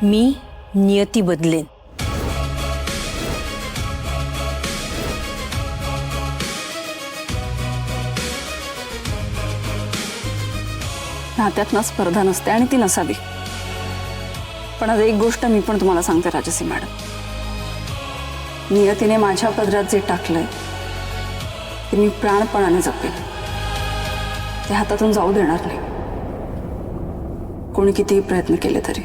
मी नियती बदलेन। नात्यात ना स्पर्धा नसते आणि ती नसावी। पण आज एक गोष्ट मी पण तुम्हाला सांगते राजसी मॅडम, नियतीने माझ्या पदरात जे टाकलंय ते मी प्राणपणाने जपेन, ते हातातून जाऊ देणार नाही, कोणी कितीही प्रयत्न केले तरी।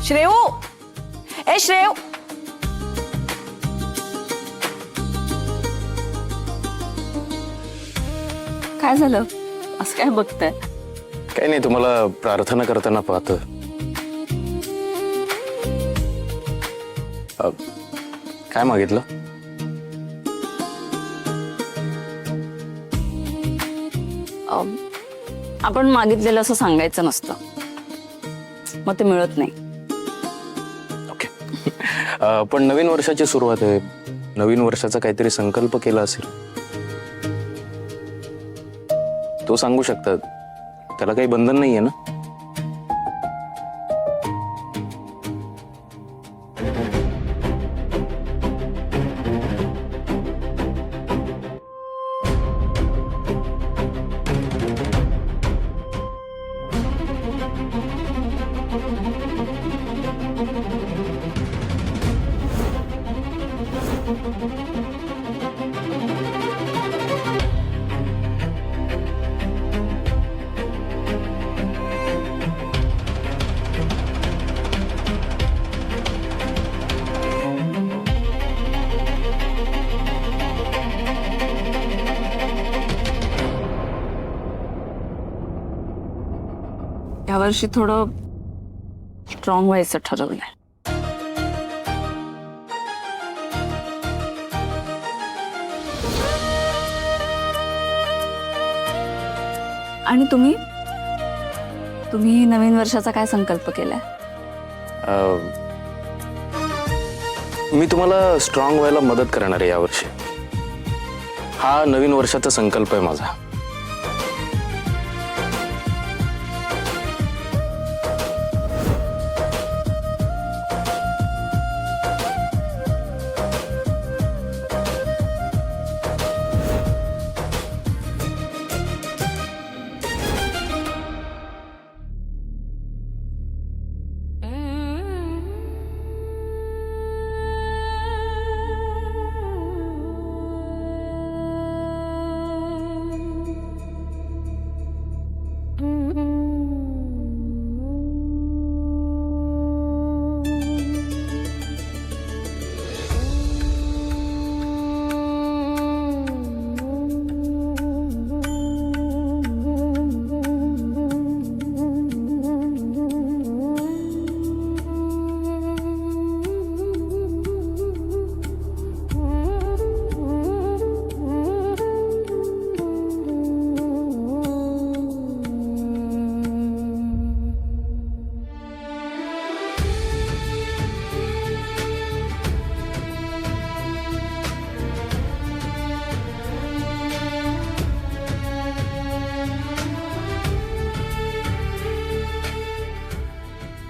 श्रेयू, ए श्रेयू, काय झालं? असं काय बघताय? काही नाही, तुम्हाला प्रार्थना करताना पाहतो। काय मागितलं? आपण मागितलेलं असं सांगायचं नसतं, मग ते मिळत नाही। ओके। पण नवीन वर्षाची सुरुवात आहे, नवीन वर्षाचा काहीतरी संकल्प केला असेल, तो सांगू शकतात, त्याला काही बंधन नाहीये ना? यावर्षी थोडं स्ट्रॉंग व्हायचं ठरवलंय। आणि तुम्ही नवीन वर्षाचा काय संकल्प केलाय? मी तुम्हाला स्ट्रॉंग व्हायला मदत करणार आहे यावर्षी, हा नवीन वर्षाचा संकल्प आहे माझा।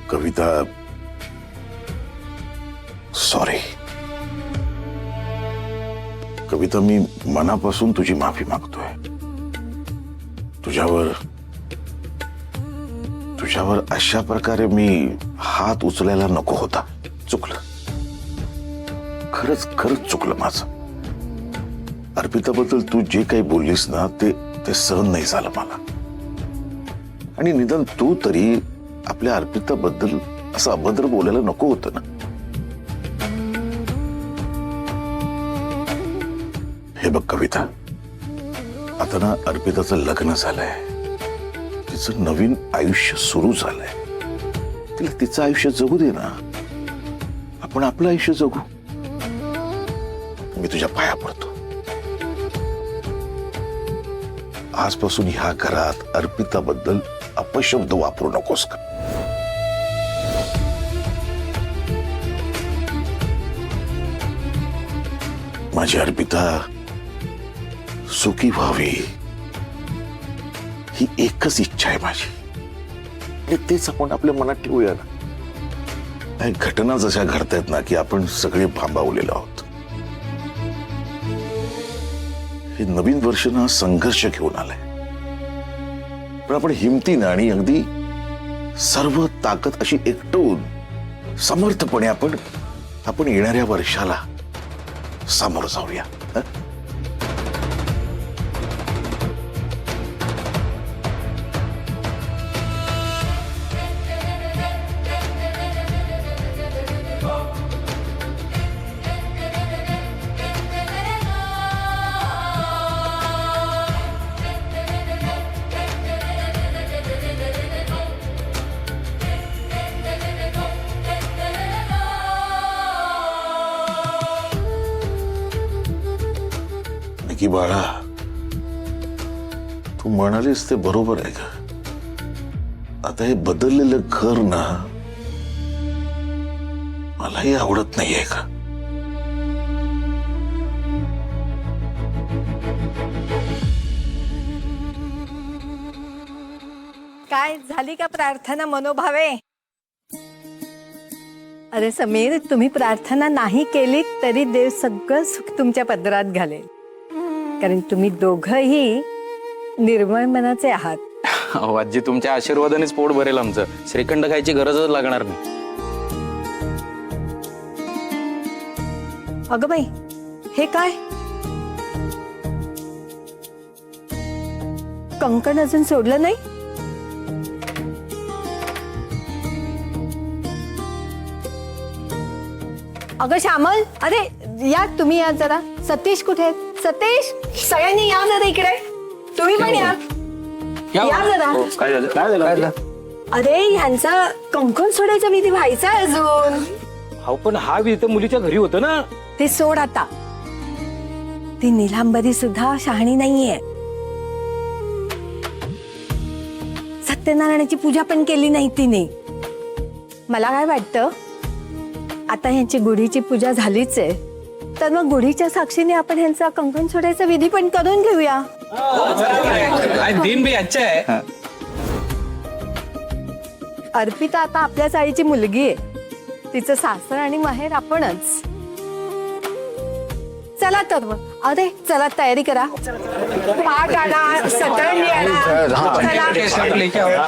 कविता, सॉरी कविता, मी मनापासून तुझी माफी मागतोय। तुझ्यावर अशा प्रकारे मी हात उचलायला नको होता, चुकलं, खरंच चुकलं माझं। अर्पिताबद्दल तू जे काही बोललीस ना ते सहन नाही झालं मला, आणि निदान तू तरी आपल्या अर्पिताबद्दल असं अभद्र बोलायला नको होतं ना। हे बघ कविता, आता ना अर्पिताचं लग्न झालंय, तिचं नवीन आयुष्य सुरू झालंय. तिला तिचं आयुष्य जगू दे ना, आपण आपलं आयुष्य जगू. मी तुझ्या पाया पडतो. आजपासून ह्या घरात अर्पिताबद्दल अपशब्द वापरू नकोस का? माझी अर्पिता सुखी व्हावी ही एकच इच्छा आहे माझी, आणि तेच आपण आपल्या मनात ठेवूया ना. काही घटना जशा घडतायत ना की आपण सगळे भांबावलेलो आहोत. हे नवीन वर्ष ना संघर्ष घेऊन आलंय, पण आपण हिमतीनं आणि अगदी सर्व ताकद अशी एकटून समर्थपणे आपण येणाऱ्या वर्षाला सामोर जाऊया. हं? की बाळा, तू म्हणालीस ते बरोबर आहे का? आता हे बदललेलं घर ना मलाही आवडत नाहीये का? काय झाली का प्रार्थना मनोभावे? अरे समीर, तुम्ही प्रार्थना नाही केली तरी देव सगळं सुख तुमच्या पदरात घालेल, कारण तुम्ही दोघंही निर्मळ मनाचे आहात. अहो आजी, तुमच्या आशीर्वादानेच पोट भरेल आमचं. श्रीखंड खायची गरजच लागणार नाही. अगं बाई, हे काय? कंकण अजून सोडलं नाही? अगं श्यामल, अरे या तुम्ही, या जरा. सतीश कुठे आहेत? सतीश, सगळ्यांनी या जरा इकडे. तुम्ही पण या जरा. काय झालं? काय झालं? अरे ह्यांचा कंकण सोडायचा विधी व्हायचा अजून. हो, पण हा विधी तर मुलीच्या घरी होतं ना. ते सोड आता. ती निलांबरी सुद्धा शहाणी नाहीये. सत्यनारायणाची पूजा पण केली नाही तिने. मला काय वाटतं, आता ह्यांची गुढीची पूजा झालीच आहे, तर मग गुढीच्या साक्षीने आपण ह्यांचा कंकण सोडायचा विधी पण करून घेऊया. दिन भी अच्छा आहे. अर्पिता आता आपल्या चाळीची मुलगी आहे. तिचं सासर आणि माहेर आपणच. चला तर मग. अरे चला, तयारी करा. पाठ आणा, सतरंजी आणा. चला.